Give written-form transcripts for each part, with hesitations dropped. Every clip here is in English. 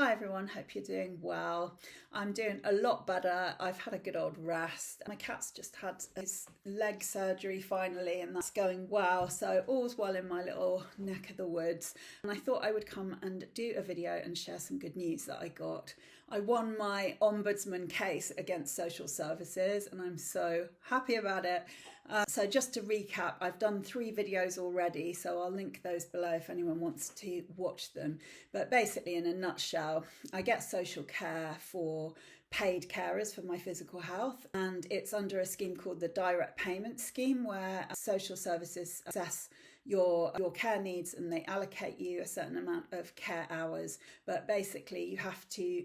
Hi everyone, hope you're doing well. I'm doing a lot better. I've had a good old rest. My cat's just had his leg surgery finally, and that's going well. So all's well in my little neck of the woods. And I thought I would come and do a video and share some good news that I got. I won my Ombudsman case against social services, and I'm so happy about it. So just to recap, I've done 3 videos already, so I'll link those below if anyone wants to watch them. But basically, in a nutshell, I get social care for paid carers for my physical health, and it's under a scheme called the direct payment scheme, where social services assess your care needs and they allocate you a certain amount of care hours. But basically, you have to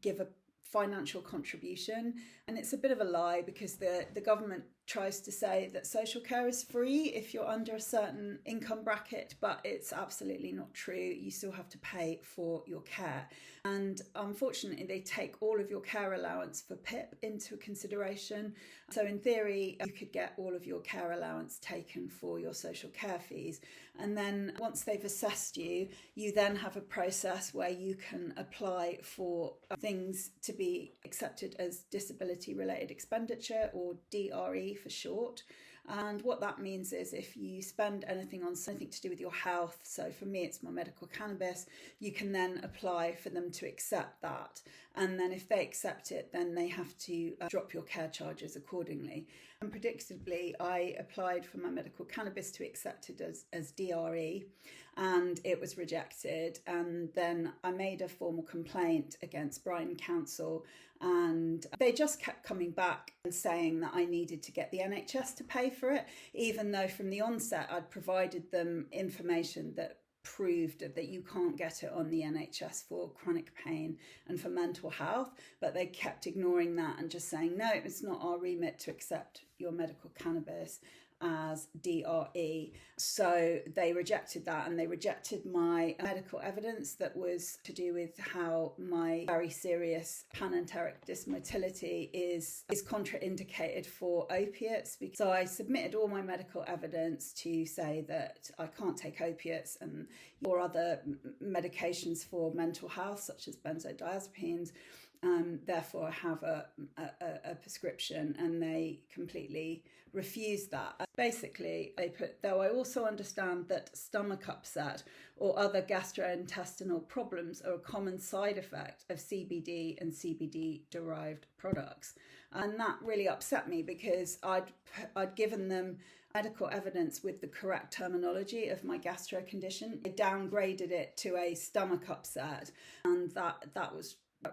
give a financial contribution, and it's a bit of a lie because the government tries to say that social care is free if you're under a certain income bracket, but it's absolutely not true. You still have to pay for your care, and unfortunately they take all of your care allowance for PIP into consideration. So in theory you could get all of your care allowance taken for your social care fees, and then once they've assessed you, you then have a process where you can apply for things to be accepted as disability related expenditure, or DRE for short. And what that means is if you spend anything on something to do with your health, so for me it's my medical cannabis, you can then apply for them to accept that. And then if they accept it, then they have to drop your care charges accordingly. And predictably, I applied for my medical cannabis to accept it as DRE, and it was rejected. And then I made a formal complaint against Brighton Council, and they just kept coming back and saying that I needed to get the NHS to pay for it, even though from the onset I'd provided them information that proved that you can't get it on the NHS for chronic pain and for mental health. But they kept ignoring that and just saying, no, it's not our remit to accept your medical cannabis as DRE. So they rejected that, and they rejected my medical evidence that was to do with how my very serious panenteric dysmotility is contraindicated for opiates. So I submitted all my medical evidence to say that I can't take opiates or other medications for mental health such as benzodiazepines. Therefore I have a prescription, and they completely refused that. Basically, they put, though I also understand that stomach upset or other gastrointestinal problems are a common side effect of CBD and CBD derived products. And that really upset me because I'd given them medical evidence with the correct terminology of my gastro condition. I downgraded it to a stomach upset, and that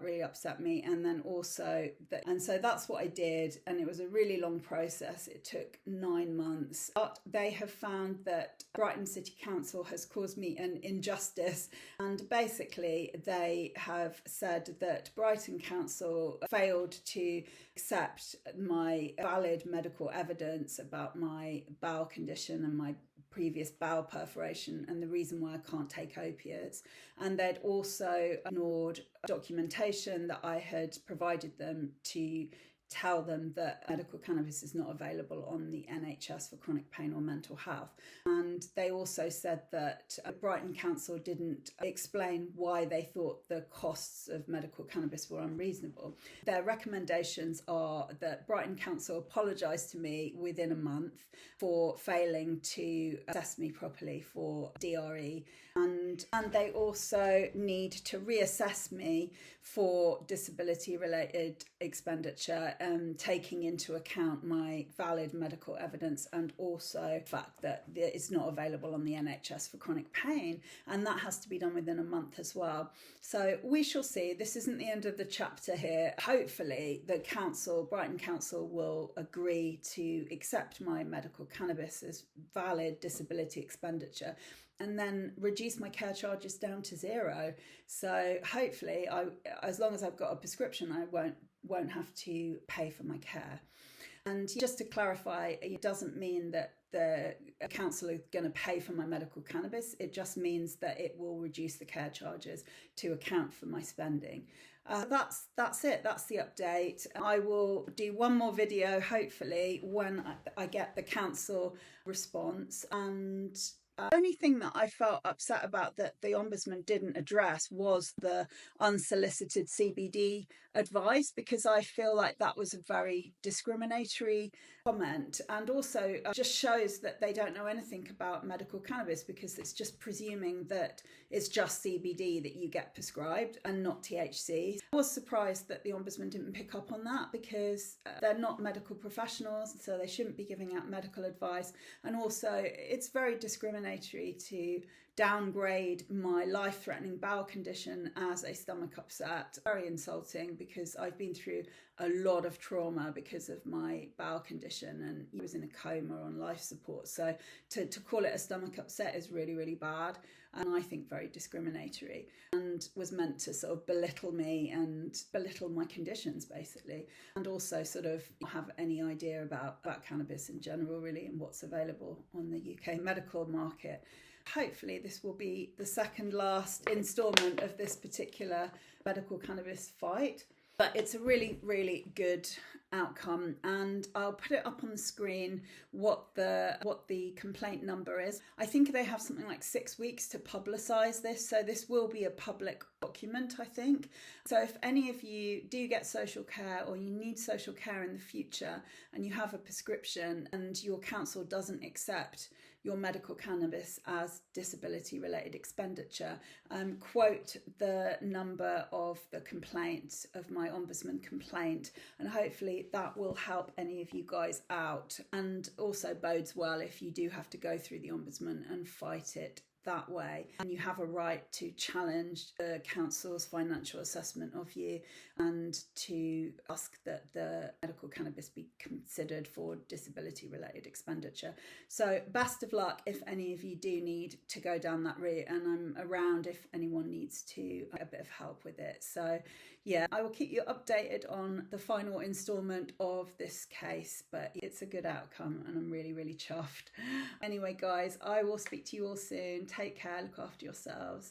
really upset me. And then also and so that's what I did, and it was a really long process. It took 9 months, but they have found that Brighton City Council has caused me an injustice, and basically they have said that Brighton Council failed to accept my valid medical evidence about my bowel condition and my previous bowel perforation and the reason why I can't take opiates. And they'd also ignored documentation that I had provided them to tell them that medical cannabis is not available on the NHS for chronic pain or mental health. And they also said that Brighton Council didn't explain why they thought the costs of medical cannabis were unreasonable. Their recommendations are that Brighton Council apologise to me within a month for failing to assess me properly for DRE, and they also need to reassess me for disability related expenditure, taking into account my valid medical evidence and also the fact that it's not available on the NHS for chronic pain, and that has to be done within a month as well. So we shall see. This isn't the end of the chapter here. Hopefully the Brighton Council will agree to accept my medical cannabis as valid disability expenditure and then reduce my care charges down to 0. So hopefully, as long as I've got a prescription, I won't have to pay for my care. And just to clarify, it doesn't mean that the council are going to pay for my medical cannabis. It just means that it will reduce the care charges to account for my spending. That's it. That's the update. I will do one more video, hopefully, when I get the council response. And The only thing that I felt upset about that the Ombudsman didn't address was the unsolicited CBD advice, because I feel like that was a very discriminatory comment, and also just shows that they don't know anything about medical cannabis, because it's just presuming that it's just CBD that you get prescribed and not THC. I was surprised that the Ombudsman didn't pick up on that, because they're not medical professionals, so they shouldn't be giving out medical advice. And also it's very discriminatory to downgrade my life-threatening bowel condition as a stomach upset. Very insulting, because I've been through a lot of trauma because of my bowel condition, and I was in a coma on life support. So to call it a stomach upset is really, really bad, and I think very discriminatory, and was meant to sort of belittle me and belittle my conditions, basically, and also sort of have any idea about cannabis in general, really, and what's available on the UK medical market. Hopefully this will be the second last instalment of this particular medical cannabis fight. But it's a really, really good outcome, and I'll put it up on the screen what the complaint number is. I think they have something like 6 weeks to publicise this, so this will be a public document, I think. So if any of you do get social care, or you need social care in the future, and you have a prescription and your council doesn't accept your medical cannabis as disability related expenditure, quote the number of the complaint, of my Ombudsman complaint, and hopefully that will help any of you guys out, and also bodes well if you do have to go through the Ombudsman and fight it that way, and you have a right to challenge the council's financial assessment of you, and to ask that the medical cannabis be considered for disability related expenditure. So best of luck if any of you do need to go down that route, and I'm around if anyone needs to a bit of help with it. So yeah, I will keep you updated on the final instalment of this case, but it's a good outcome and I'm really, really chuffed. Anyway, guys, I will speak to you all soon. Take care, look after yourselves.